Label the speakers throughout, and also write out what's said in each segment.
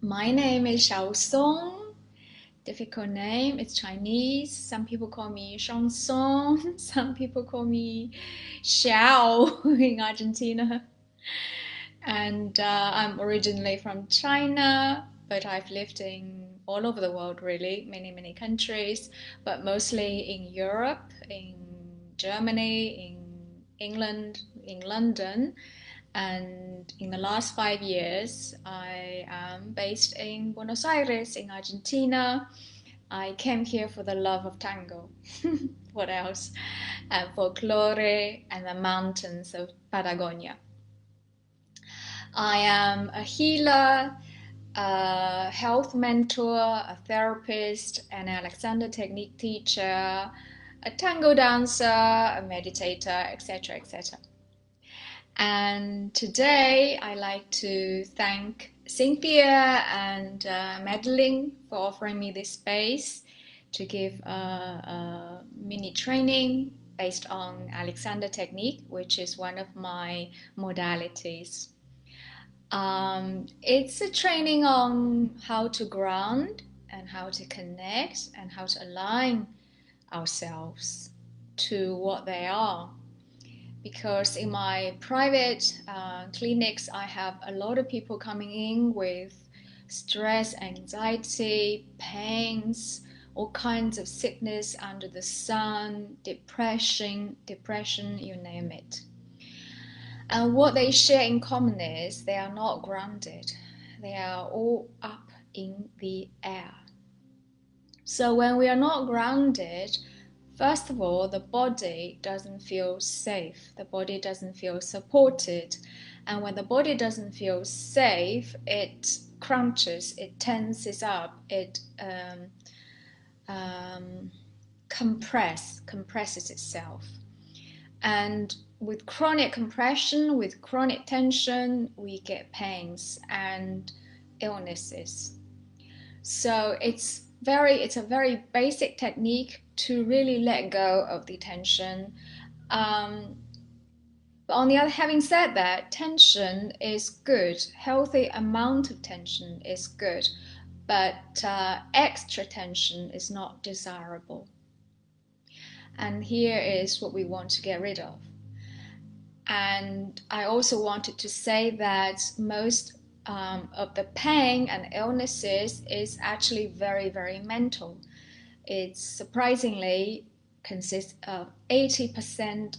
Speaker 1: My name is Xiao Song. Difficult name. It's Chinese. Some people call me Shang Song. Some people call me Xiao in Argentina. And I'm originally from China, but I've lived in all over the world, really, many, many countries, but mostly in Europe, in Germany, in England, in London. And in the last 5 years, I am based in Buenos Aires, in Argentina. I came here for the love of tango. What else? And folklore and the mountains of Patagonia. I am a healer, a health mentor, a therapist, an Alexander Technique teacher, a tango dancer, a meditator, etc., etc. And today I like to thank Cynthia and Madeline for offering me this space to give a mini training based on Alexander Technique, which is one of my modalities. It's a training on how to ground and how to connect and how to align ourselves to what they are. Because in my private clinics, I have a lot of people coming in with stress, anxiety, pains, all kinds of sickness under the sun, depression, you name it. And what they share in common is they are not grounded. They are all up in the air. So when we are not grounded, first of all, the body doesn't feel safe. The body doesn't feel supported. And when the body doesn't feel safe, it crunches, it tenses up, it compresses itself. And with chronic compression, with chronic tension, we get pains and illnesses. So it's a very basic technique to really let go of the tension. But on the other, having said that, tension is good. Healthy amount of tension is good, but extra tension is not desirable. And here is what we want to get rid of. And I also wanted to say that most of the pain and illnesses is actually very, very mental. It surprisingly consists of 80%,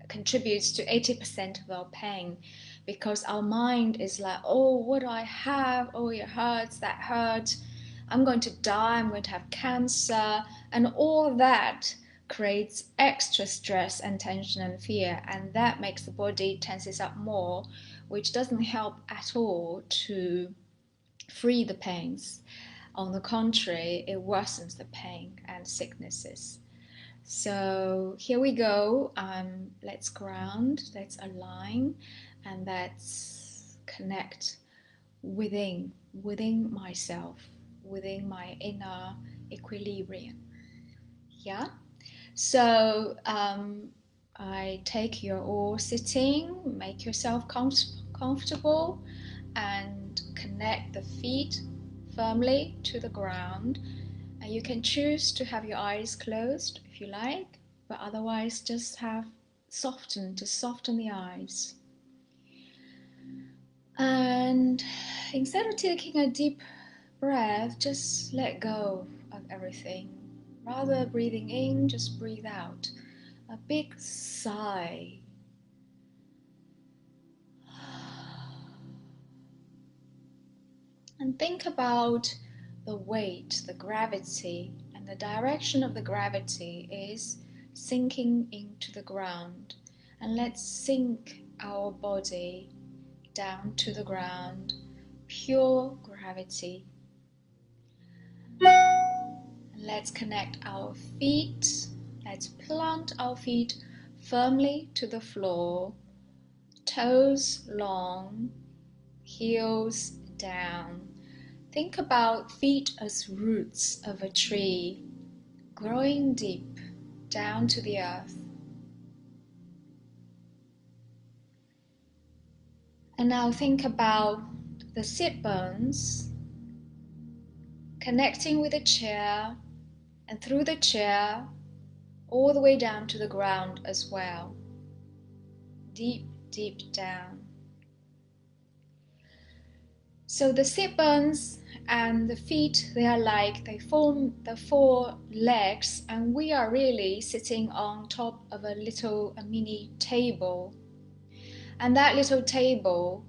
Speaker 1: contributes to 80% of our pain, because our mind is like, oh, what do I have? Oh, it hurts, that hurts. I'm going to die, I'm going to have cancer, and all that creates extra stress and tension and fear, and that makes the body tenses up more, which doesn't help at all to free the pains. On the contrary, it worsens the pain and sicknesses. So here we go. Let's ground, let's align, and let's connect within myself, within my inner equilibrium. Yeah. So I take you all sitting, make yourself comfortable, and connect the feet firmly to the ground. And you can choose to have your eyes closed if you like, but otherwise just have soften the eyes. And instead of taking a deep breath, just let go of everything. Rather breathing in, just breathe out. A big sigh. And think about the weight, the gravity, and the direction of the gravity is sinking into the ground. And let's sink our body down to the ground, pure gravity. And let's connect our feet. Let's plant our feet firmly to the floor, toes long, heels down. Think about feet as roots of a tree, growing deep down to the earth. And now think about the sit bones connecting with the chair and through the chair all the way down to the ground as well. Deep, deep down. So the sit bones and the feet, they form the four legs, and we are really sitting on top of a mini table. And that little table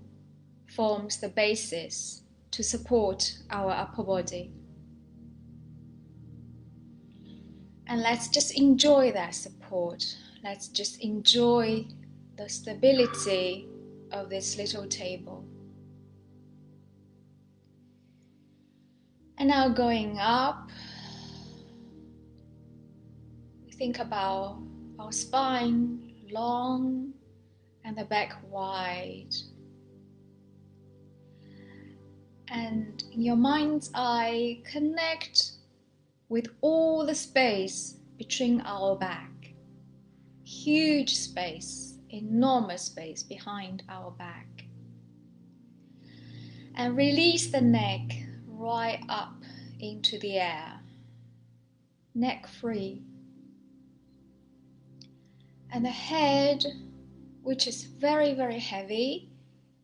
Speaker 1: forms the basis to support our upper body. And let's just enjoy that support. Let's just enjoy the stability of this little table. And now going up, we think about our spine long and the back wide. And in your mind's eye, connect with all the space between our back. Huge space, enormous space behind our back. And release the neck right up into the air. Neck free. And the head, which is very, very heavy,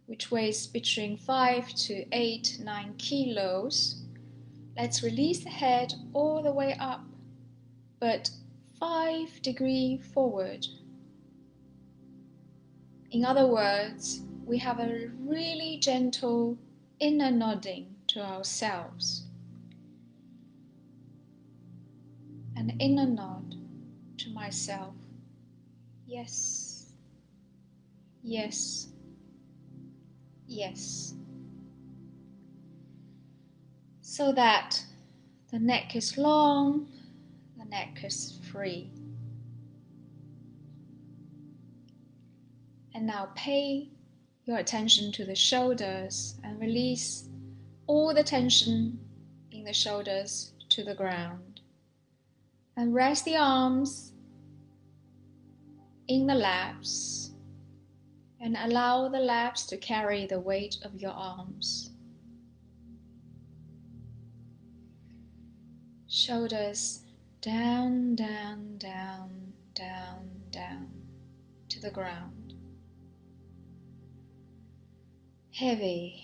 Speaker 1: which weighs between 5 to 8, 9 kilos. Let's release the head all the way up, but 5 degrees forward. In other words, we have a really gentle inner nodding to ourselves. An inner nod to myself. Yes, yes, yes. So that the neck is long, the neck is free. And now pay your attention to the shoulders and release all the tension in the shoulders to the ground. And rest the arms in the laps and allow the laps to carry the weight of your arms. Shoulders down, down, down, down, down to the ground. Heavy.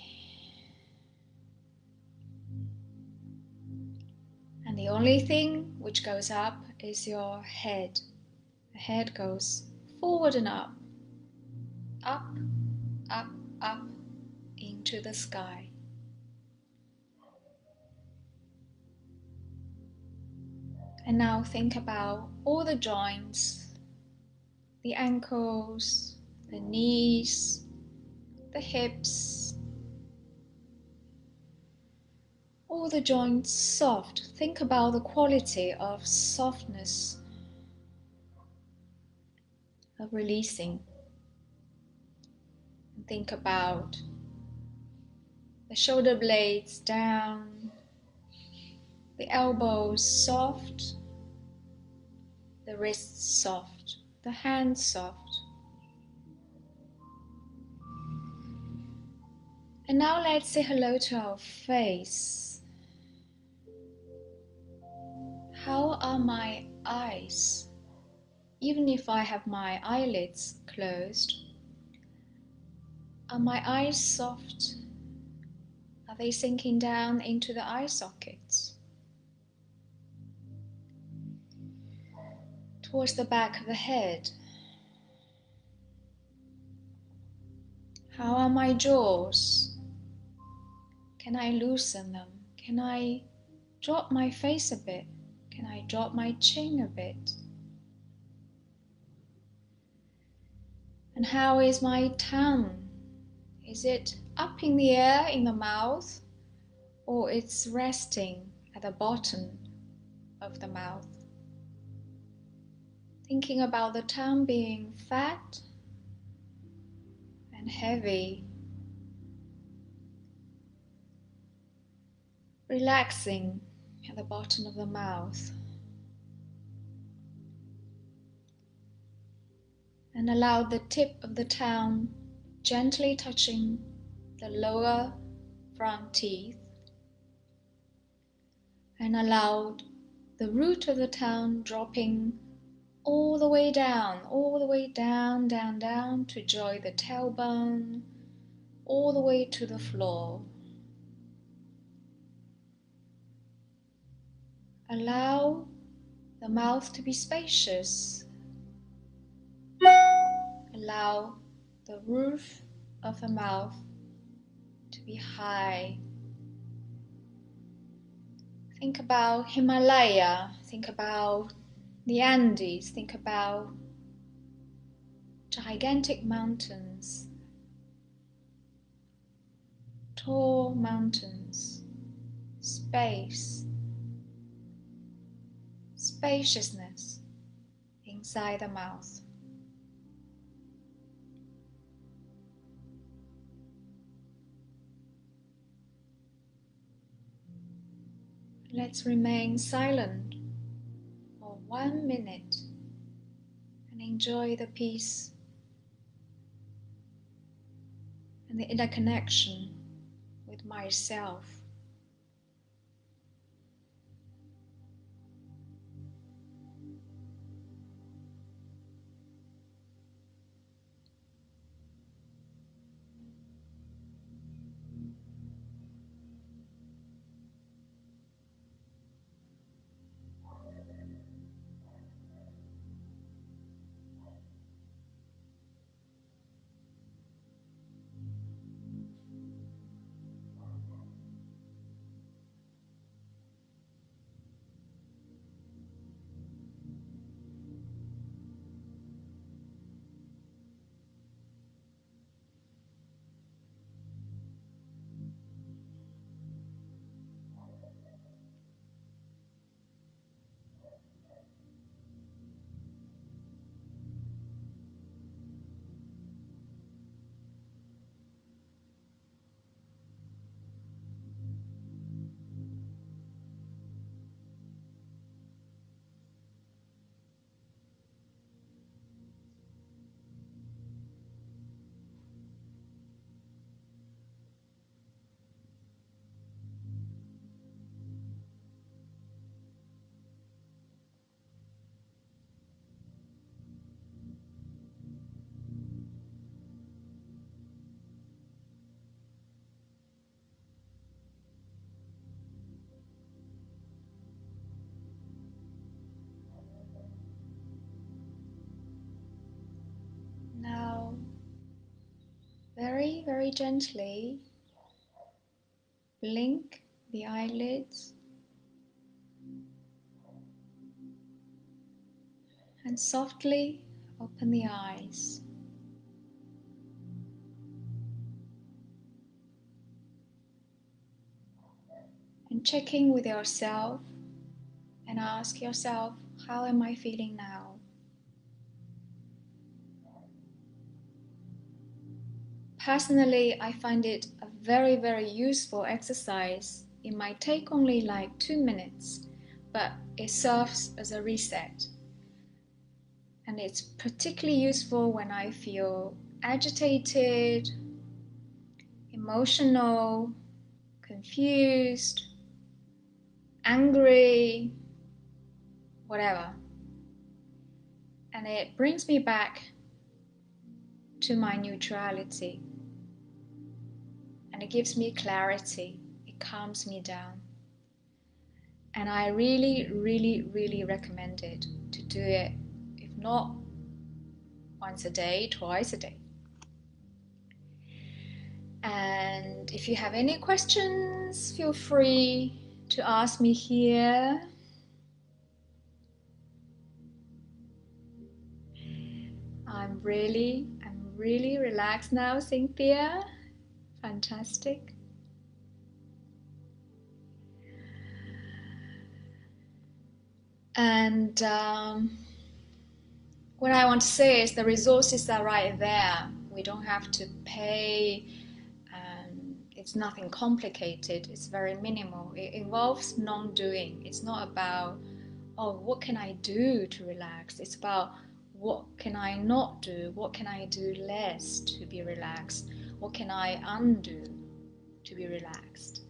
Speaker 1: And the only thing which goes up is your head. The head goes forward and up, up, up, up into the sky. And now think about all the joints, the ankles, the knees, the hips, all the joints soft. Think about the quality of softness, of releasing. And think about the shoulder blades down, the elbows soft, the wrists soft, the hands soft. And now let's say hello to our face. How are my eyes? Even if I have my eyelids closed, are my eyes soft? Are they sinking down into the eye sockets? Towards the back of the head. How are my jaws? Can I loosen them? Can I drop my face a bit? Can I drop my chin a bit? And how is my tongue? Is it up in the air in the mouth, or it's resting at the bottom of the mouth? Thinking about the tongue being fat and heavy, relaxing at the bottom of the mouth. And allow the tip of the tongue gently touching the lower front teeth, and allow the root of the tongue dropping all the way down, down to join the tailbone, all the way to the floor. Allow the mouth to be spacious. Allow the roof of the mouth to be high. Think about Himalaya, think about the Andes, think about gigantic mountains, tall mountains, space, spaciousness inside the mouth. Let's remain silent for 1 minute and enjoy the peace and the interconnection with myself. Now, very, very gently blink the eyelids and softly open the eyes. And check in with yourself and ask yourself, how am I feeling now? Personally, I find it a very, very useful exercise. It might take only like 2 minutes, but it serves as a reset. And it's particularly useful when I feel agitated, emotional, confused, angry, whatever. And it brings me back to my neutrality. And it gives me clarity. It calms me down. And I really, really, really recommend it to do it, if not once a day, twice a day. And if you have any questions, feel free to ask me here. I'm really relaxed now, Cynthia. Fantastic. And what I want to say is the resources are right there. We don't have to pay. It's nothing complicated. It's very minimal. It involves non-doing. It's not about, oh, what can I do to relax? It's about, what can I not do? What can I do less to be relaxed? What can I undo to be relaxed.